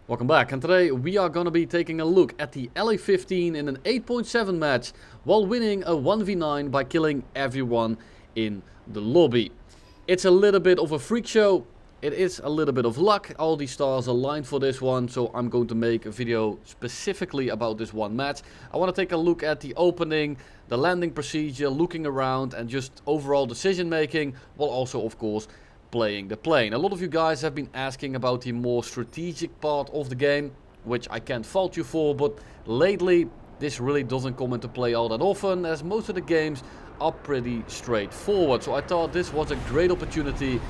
Welcome back, and today we are going to be taking a look at the LA15 in an 8.7 match while winning a 1v9 by killing everyone in the lobby. It's a little bit of a freak show, it is a little bit of luck, all the stars aligned for this one, so I'm going to make a video specifically about this one match. I want to take a look at the opening, the landing procedure, looking around and just overall decision making, while also of course playing the plane. A lot of you guys have been asking about the more strategic part of the game, which I can't fault you for, but lately this really doesn't come into play all that often, as most of the games are pretty straightforward. So I thought this was a great opportunity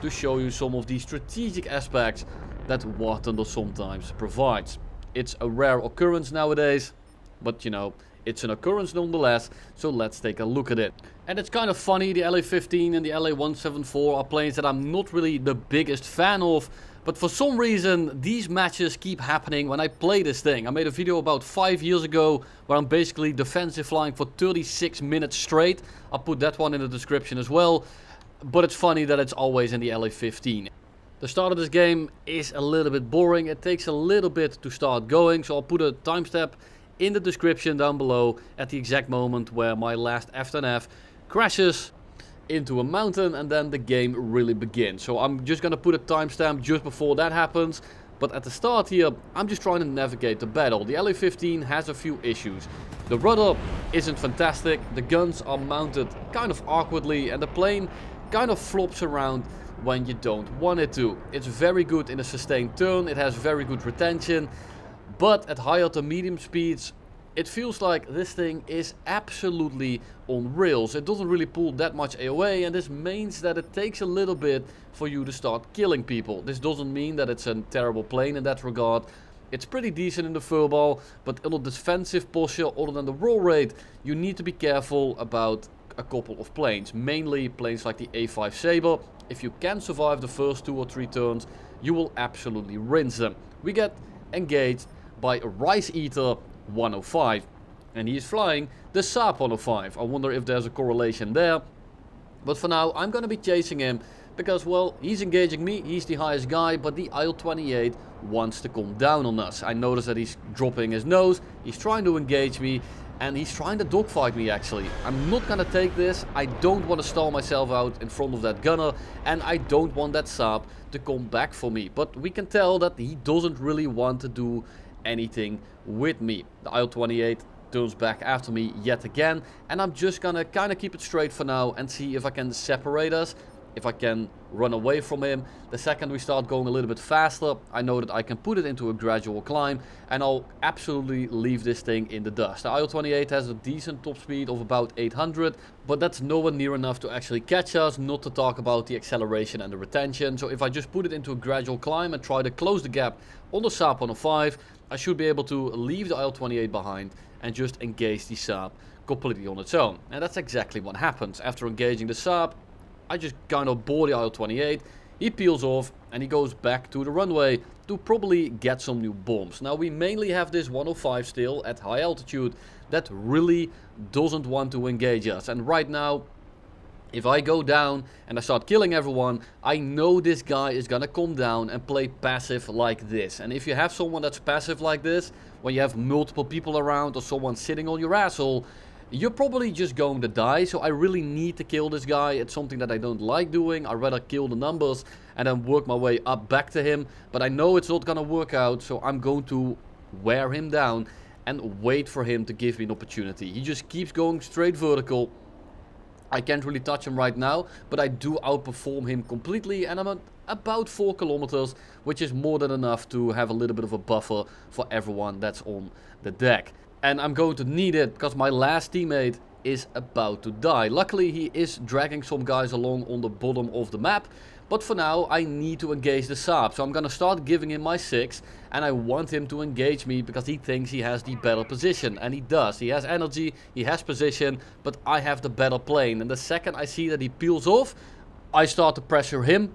to show you some of the strategic aspects that War Thunder sometimes provides. It's a rare occurrence nowadays, but you know, it's an occurrence nonetheless, so let's take a look at it. And it's kind of funny, the LA15 and the LA174 are planes that I'm not really the biggest fan of, but for some reason these matches keep happening when I play this thing. I made a video about 5 years ago where I'm basically defensive flying for 36 minutes straight. I'll put that one in the description as well, but it's funny that it's always in the LA15. The start of this game is a little bit boring, it takes a little bit to start going, so I'll put a timestamp in the description down below at the exact moment where my last F10F crashes into a mountain and then the game really begins. So I'm just gonna put a timestamp just before that happens, but at the start here I'm just trying to navigate the battle. The LA15 has a few issues. The rudder isn't fantastic, the guns are mounted kind of awkwardly, and the plane kind of flops around when you don't want it to. It's very good in a sustained turn, it has very good retention, but at higher to medium speeds it feels like this thing is absolutely on rails. It doesn't really pull that much AOA, and this means that it takes a little bit for you to start killing people. This doesn't mean that it's a terrible plane in that regard. It's pretty decent in the furball, but in a defensive posture other than the roll rate, you need to be careful about a couple of planes. Mainly planes like the A5 Sabre. If you can survive the first 2 or 3 turns, you will absolutely rinse them. We get engaged by a Rice Eater 105, and he is flying the Saab 105. I wonder if there's a correlation there, but for now I'm gonna be chasing him because, well, he's engaging me, he's the highest guy, but the IL-28 wants to come down on us. I notice that he's dropping his nose, he's trying to engage me, and he's trying to dogfight me actually. I'm not gonna take this. I don't want to stall myself out in front of that gunner, and I don't want that Saab to come back for me. But we can tell that he doesn't really want to do anything with me. The IL-28 turns back after me yet again, and I'm just gonna kind of keep it straight for now and see if I can separate us, if I can run away from him. The second we start going a little bit faster, I know that I can put it into a gradual climb, and I'll absolutely leave this thing in the dust. The IL-28 has a decent top speed of about 800, but that's nowhere near enough to actually catch us, not to talk about the acceleration and the retention. So if I just put it into a gradual climb and try to close the gap on the Saab 105, I should be able to leave the IL-28 behind and just engage the Saab completely on its own. And that's exactly what happens. After engaging the Saab, I just kind of bore the IL-28, he peels off and he goes back to the runway to probably get some new bombs. Now we mainly have this 105 still at high altitude that really doesn't want to engage us, and right now if I go down and I start killing everyone, I know this guy is gonna come down and play passive like this. And if you have someone that's passive like this, when you have multiple people around or someone sitting on your asshole, you're probably just going to die. So I really need to kill this guy. It's something that I don't like doing. I'd rather kill the numbers and then work my way up back to him. But I know it's not gonna work out, so I'm going to wear him down and wait for him to give me an opportunity. He just keeps going straight vertical. I can't really touch him right now, but I do outperform him completely, and I'm at about 4 kilometers, which is more than enough to have a little bit of a buffer for everyone that's on the deck. And I'm going to need it because my last teammate is about to die. Luckily he is dragging some guys along on the bottom of the map, but for now I need to engage the Saab. So I'm gonna start giving him my 6, and I want him to engage me because he thinks he has the better position, and he does. He has energy, he has position, but I have the better plane. And the second I see that he peels off, I start to pressure him.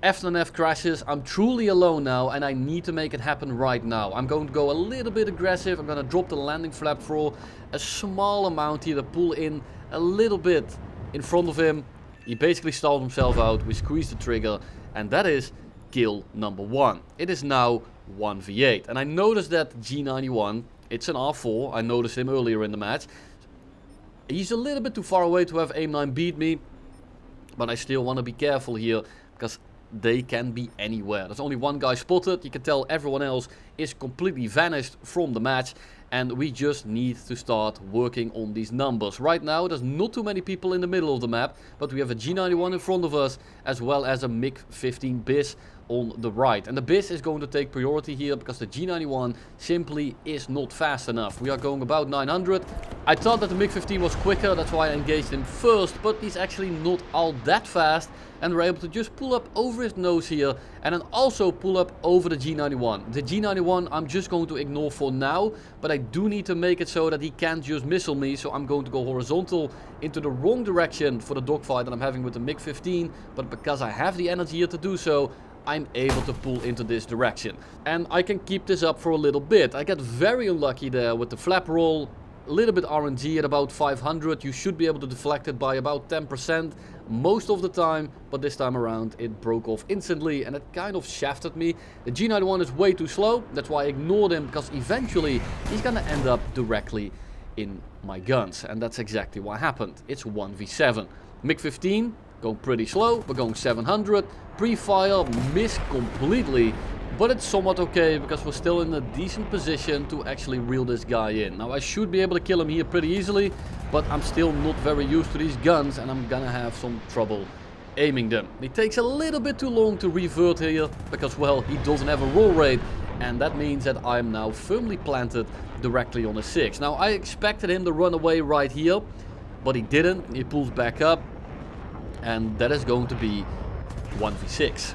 F10F crashes, I'm truly alone now, and I need to make it happen right now. I'm going to go a little bit aggressive. I'm going to drop the landing flap for a small amount here to pull in a little bit in front of him. He basically stalled himself out. We squeezed the trigger, and that is kill number 1. It is now 1v8. And I noticed that G91, it's an R4, I noticed him earlier in the match. He's a little bit too far away to have aim9 beat me, but I still want to be careful here, because they can be anywhere. There's only one guy spotted. You can tell everyone else is completely vanished from the match, and we just need to start working on these numbers. Right now there's not too many people in the middle of the map, but we have a G91 in front of us as well as a MiG-15 BIS on the right. And the BIS is going to take priority here because the G91 simply is not fast enough. We are going about 900. I thought that the MiG-15 was quicker, that's why I engaged him first, but he's actually not all that fast. And we're able to just pull up over his nose here and then also pull up over the G91. The G91 I'm just going to ignore for now, but I do need to make it so that he can't just missile me. So I'm going to go horizontal into the wrong direction for the dogfight that I'm having with the MiG-15. But because I have the energy here to do so, I'm able to pull into this direction. And I can keep this up for a little bit. I get very unlucky there with the flap roll. A little bit RNG at about 500. You should be able to deflect it by about 10% most of the time, but this time around it broke off instantly and it kind of shafted me. The G91 is way too slow, that's why I ignored him, because eventually he's gonna end up directly in my guns, and that's exactly what happened. It's 1v7. MiG-15 going pretty slow, we're going 700. Pre-fire missed completely. But it's somewhat okay, because we're still in a decent position to actually reel this guy in. Now I should be able to kill him here pretty easily, but I'm still not very used to these guns and I'm gonna have some trouble aiming them. It takes a little bit too long to revert here, because well, he doesn't have a roll rate, and that means that I'm now firmly planted directly on a 6. Now I expected him to run away right here, but he didn't. He pulls back up, and that is going to be 1v6.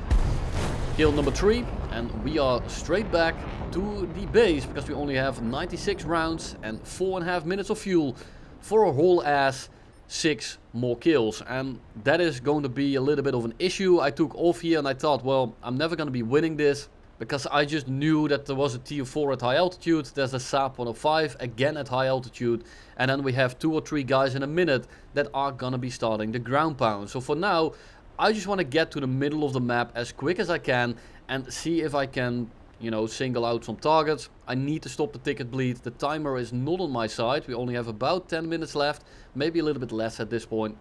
Kill number 3, and we are straight back to the base because we only have 96 rounds and 4.5 minutes of fuel for a whole ass 6 more kills. And that is going to be a little bit of an issue. I took off here and I thought, well, I'm never going to be winning this, because I just knew that there was a tier 4 at high altitude, there's a Saab 105 again at high altitude, and then we have 2 or 3 guys in a minute that are going to be starting the ground pound. So for now, I just want to get to the middle of the map as quick as I can and see if I can, you know, single out some targets. I need to stop the ticket bleed. The timer is not on my side. We only have about 10 minutes left, maybe a little bit less at this point.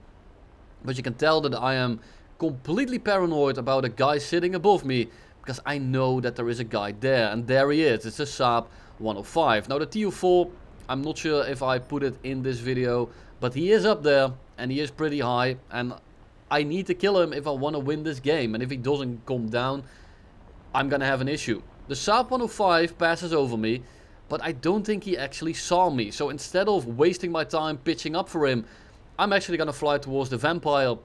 But you can tell that I am completely paranoid about a guy sitting above me, because I know that there is a guy there, and there he is. It's a Saab 105. Now the TU4, I'm not sure if I put it in this video, but he is up there and he is pretty high, and I need to kill him if I want to win this game. And if he doesn't come down, I'm gonna have an issue. The Saab 105 passes over me, but I don't think he actually saw me. So instead of wasting my time pitching up for him, I'm actually gonna fly towards the Vampire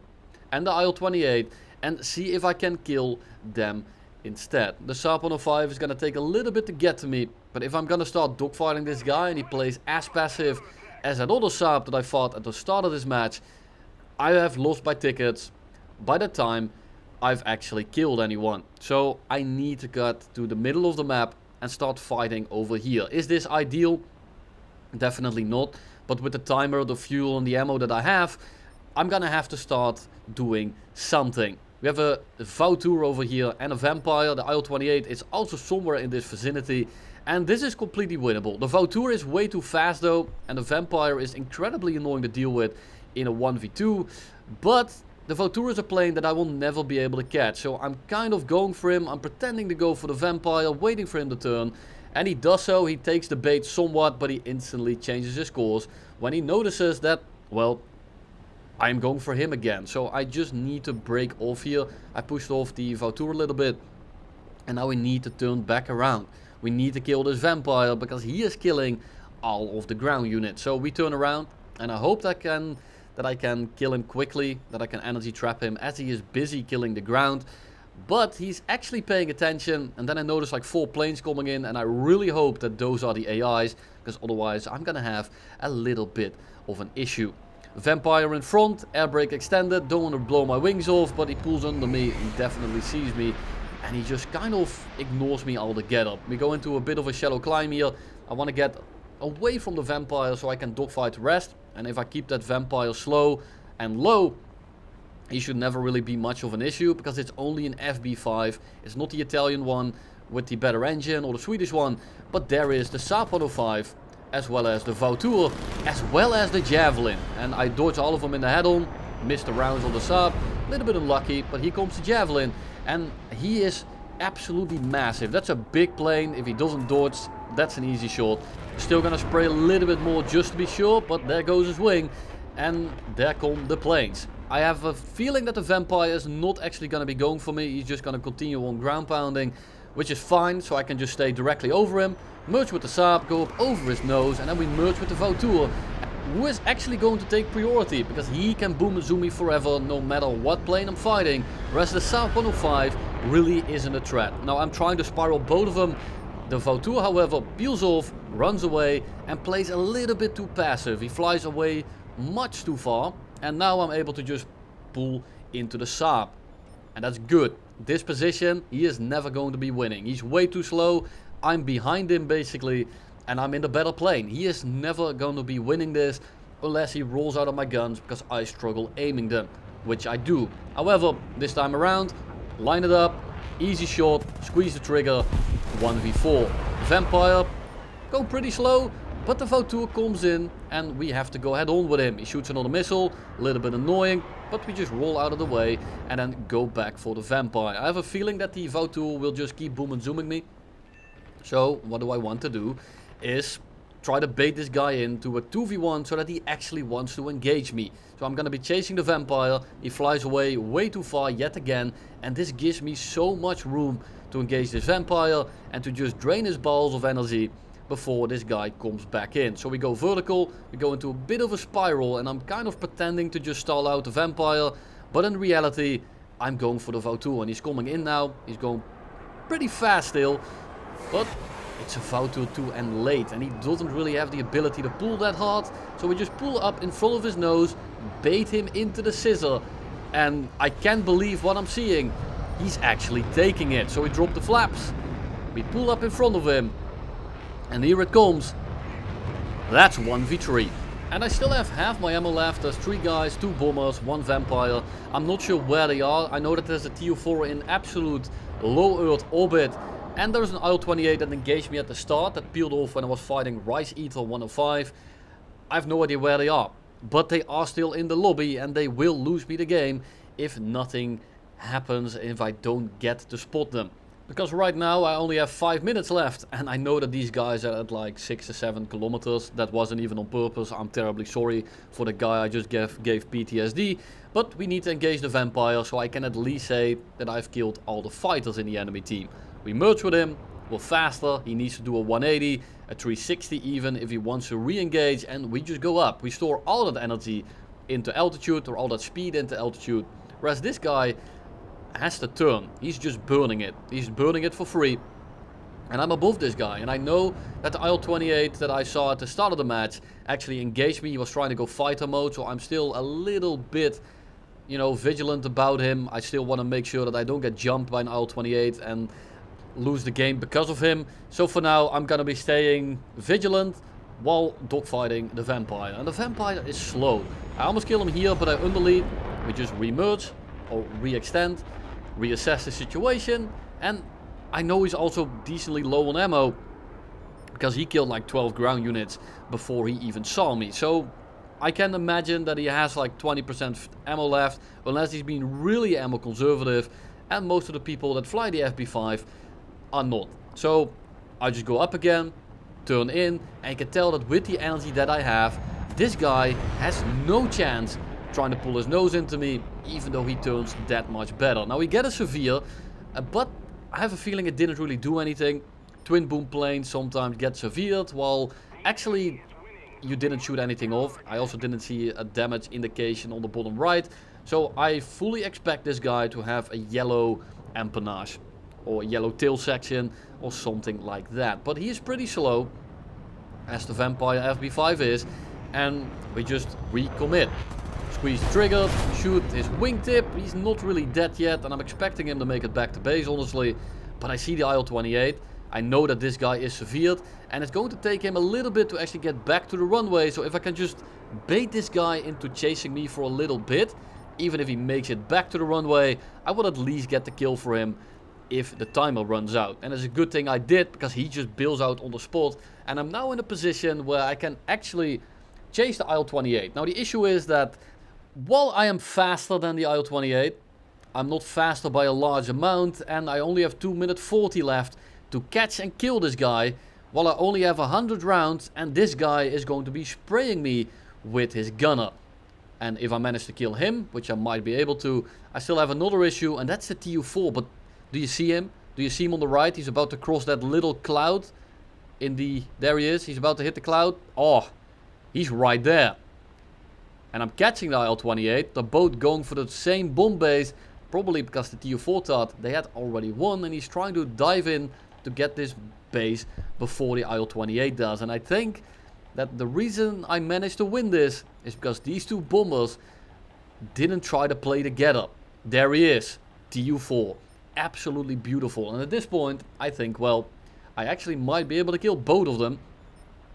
and the IL-28 and see if I can kill them instead. The Saab 105 is gonna take a little bit to get to me, but if I'm gonna start dogfighting this guy and he plays as passive as that other Saab that I fought at the start of this match, I have lost my tickets by the time I've actually killed anyone. So I need to get to the middle of the map and start fighting over here. Is this ideal? Definitely not. But with the timer, the fuel and the ammo that I have, I'm gonna have to start doing something. We have a Vautour over here and a Vampire. The IL-28 is also somewhere in this vicinity. And this is completely winnable. The Vautour is way too fast though, and the Vampire is incredibly annoying to deal with in a 1v2, but the Vautour is a plane that I will never be able to catch, so I'm kind of going for him. I'm pretending to go for the Vampire, waiting for him to turn, and he does so. He takes the bait somewhat, but he instantly changes his course when he notices that, well, I'm going for him again. So I just need to break off here. I pushed off the Vautour a little bit, and now we need to turn back around. We need to kill this Vampire because he is killing all of the ground units. So we turn around, and I hope that I can kill him quickly, that I can energy trap him as he is busy killing the ground. But he's actually paying attention, and then I notice like 4 planes coming in, and I really hope that those are the AIs, because otherwise I'm gonna have a little bit of an issue. Vampire in front, air brake extended, don't want to blow my wings off, but he pulls under me, he definitely sees me, and he just kind of ignores me altogether. We go into a bit of a shallow climb here. I want to get away from the Vampire so I can dogfight the rest. And if I keep that Vampire slow and low, he should never really be much of an issue, because it's only an FB5. It's not the Italian one with the better engine or the Swedish one. But there is the Saab 105, as well as the Vautour, as well as the Javelin. And I dodged all of them in the head-on, missed the rounds on the Saab, a little bit unlucky, but here comes the Javelin. And he is absolutely massive. That's a big plane. If he doesn't dodge, that's an easy shot. Still gonna spray a little bit more just to be sure, but there goes his wing. And there come the planes. I have a feeling that the Vampire is not actually gonna be going for me. He's just gonna continue on ground pounding, which is fine, so I can just stay directly over him, merge with the Saab, go up over his nose, and then we merge with the Vautour, who is actually going to take priority, because he can boom and zoom me forever, no matter what plane I'm fighting, whereas the Saab 105 really isn't a threat. Now I'm trying to spiral both of them. The Vautour, however, peels off, runs away, and plays a little bit too passive. He flies away much too far, and now I'm able to just pull into the Saab. And that's good. This position, he is never going to be winning. He's way too slow. I'm behind him basically, and I'm in the better plane. He is never going to be winning this unless he rolls out of my guns, because I struggle aiming them, which I do. However, this time around, line it up, easy shot, squeeze the trigger, 1v4. Vampire, go pretty slow, but the Vautour comes in and we have to go head on with him. He shoots another missile, a little bit annoying, but we just roll out of the way and then go back for the Vampire. I have a feeling that the Vautour will just keep boom and zooming me. So what do I want to do is try to bait this guy into a 2v1 so that he actually wants to engage me. So I'm going to be chasing the Vampire. He flies away way too far yet again, and this gives me so much room to engage this Vampire and to just drain his balls of energy before this guy comes back in. So we go vertical, we go into a bit of a spiral, and I'm kind of pretending to just stall out the Vampire, but in reality I'm going for the Vautour, and he's coming in now. He's going pretty fast still, but it's a Vautour 2 and late, and he doesn't really have the ability to pull that hard. So we just pull up in front of his nose, bait him into the scissor, and I can't believe what I'm seeing. He's actually taking it. So we drop the flaps, we pull up in front of him, and here it comes. That's 1v3. And I still have half my ammo left. There's 3 guys, 2 bombers, 1 Vampire. I'm not sure where they are. I know that there's a TO4 in absolute low Earth orbit. And there's an IL-28 that engaged me at the start, that peeled off when I was fighting Rice Eater 105. I have no idea where they are. But they are still in the lobby, and they will lose me the game if nothing happens, if I don't get to spot them. Because right now I only have 5 minutes left, and I know that these guys are at like 6 or 7 kilometers. That wasn't even on purpose. I'm terribly sorry for the guy I just gave PTSD. But we need to engage the Vampire, so I can at least say that I've killed all the fighters in the enemy team. We merge with him, we're faster, he needs to do a 180, a 360 even if he wants to re-engage, and we just go up. We store all that energy into altitude, or all that speed into altitude, whereas this guy has to turn. He's just burning it. He's burning it for free. And I'm above this guy, and I know that the IL-28 that I saw at the start of the match actually engaged me. He was trying to go fighter mode, so I'm still a little bit, you know, vigilant about him. I still want to make sure that I don't get jumped by an IL-28 and lose the game because of him. So for now I'm gonna be staying vigilant while dogfighting the Vampire. And the Vampire is slow. I almost kill him here, but I underlead. We just re-merge or re-extend, reassess the situation, and I know he's also decently low on ammo because he killed like 12 ground units before he even saw me. So I can imagine that he has like 20% ammo left, unless he's been really ammo conservative, and most of the people that fly the FB5 are not. So I just go up again, turn in, and you can tell that with the energy that I have, this guy has no chance trying to pull his nose into me, even though he turns that much better. Now we get a severe, but I have a feeling it didn't really do anything. Twin boom planes sometimes get severed, while actually you didn't shoot anything off. I also didn't see a damage indication on the bottom right, so I fully expect this guy to have a yellow empennage or a yellow tail section or something like that. But he is pretty slow, as the Vampire FB5 is, and we just recommit. Squeeze the trigger, shoot his wingtip. He's not really dead yet, and I'm expecting him to make it back to base, honestly. But I see the IL-28. I know that this guy is severed, and it's going to take him a little bit to actually get back to the runway. So if I can just bait this guy into chasing me for a little bit, even if he makes it back to the runway, I will at least get the kill for him. if the timer runs out. And it's a good thing I did, because he just bails out on the spot. And I'm now in a position where I can actually chase the IL-28. Now the issue is that while I am faster than the IL-28, I'm not faster by a large amount, and I only have 2 minutes 40 left to catch and kill this guy, while I only have 100 rounds, and this guy is going to be spraying me with his gunner. And if I manage to kill him, which I might be able to, I still have another issue, and that's the TU4. But do you see him? Do you see him on the right? He's about to cross that little cloud. There he is. He's about to hit the cloud. Oh, he's right there. And I'm catching the IL-28. They're both going for the same bomb base. Probably because the TU4 thought they had already won, and he's trying to dive in to get this base before the IL-28 does. And I think that the reason I managed to win this is because these two bombers didn't try to play together. There he is, TU4. Absolutely beautiful. And at this point, I think, well, I actually might be able to kill both of them,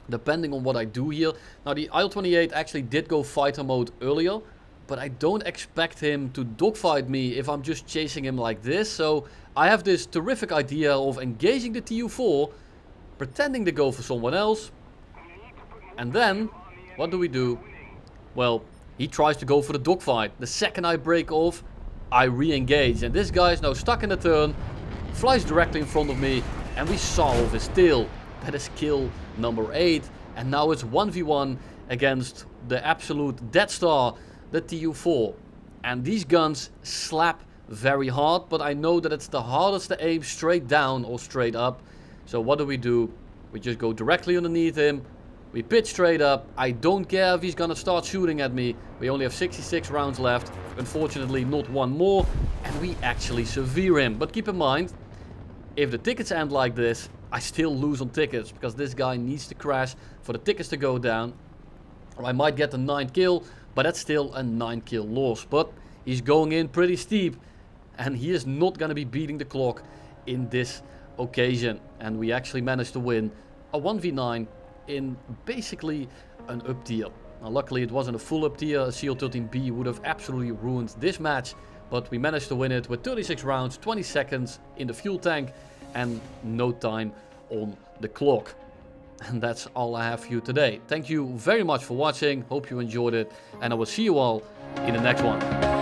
depending on what I do here. Now, the IL-28 actually did go fighter mode earlier, but I don't expect him to dogfight me if I'm just chasing him like this. So I have this terrific idea of engaging the TU4, pretending to go for someone else. And then, what do? Well, he tries to go for the dogfight. The second I break off, I re-engage. And this guy is now stuck in the turn, flies directly in front of me, and we saw off his tail. That is kill number 8. And now it's 1v1 against the absolute Death Star, the TU4. And these guns slap very hard, but I know that it's the hardest to aim straight down or straight up. So what do? We just go directly underneath him. We pitch straight up. I don't care if he's gonna start shooting at me. We only have 66 rounds left. Unfortunately, not one more. And we actually severe him. But keep in mind, if the tickets end like this, I still lose on tickets, because this guy needs to crash for the tickets to go down. Or I might get the 9th kill, but that's still a 9 kill loss. But he's going in pretty steep, and he is not going to be beating the clock in this occasion. And we actually managed to win a 1v9 in basically an up tier. Now luckily it wasn't a full up tier. A CL13B would have absolutely ruined this match, but we managed to win it with 36 rounds, 20 seconds in the fuel tank, and no time on the clock. And that's all I have for you today. Thank you very much for watching. Hope you enjoyed it, and I will see you all in the next one.